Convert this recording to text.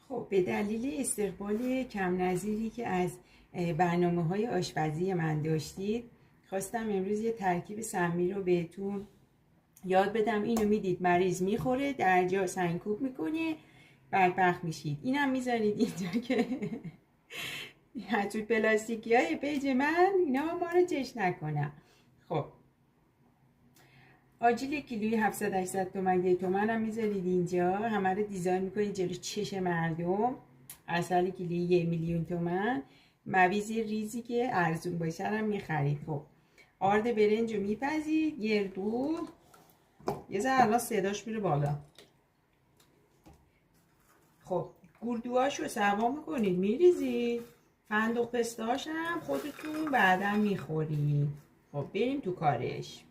خب به دلیل استقبال کم نظیری که از برنامه‌های آشپزی من داشتید، خواستم امروز یه ترکیب سمی رو بهتون یاد بدم. اینو میدید مریض میخوره، در جا سنگکوب میکنه، بدبخت میشید. اینم میذارید اینجا که تو پلاستیکی های پیج من اینا ما رو چش نکنم. خب آجیل کیلویی 700-800 تومن، 1 تومن هم میذارید اینجا، همه رو دیزاین میکنید جلو چش مردم. اصل کیلویی 1,000,000 تومن، مویز ریزی که ارزون باشه هم میخرید. خب آرد برنج رو میپزید، گردو یه ذره الان صداش میره بالا. خب گوردوهاش رو سوا میکنید میریزید، فندق پستهاش هم خودتون بعدا میخورید. خب بریم تو کارش.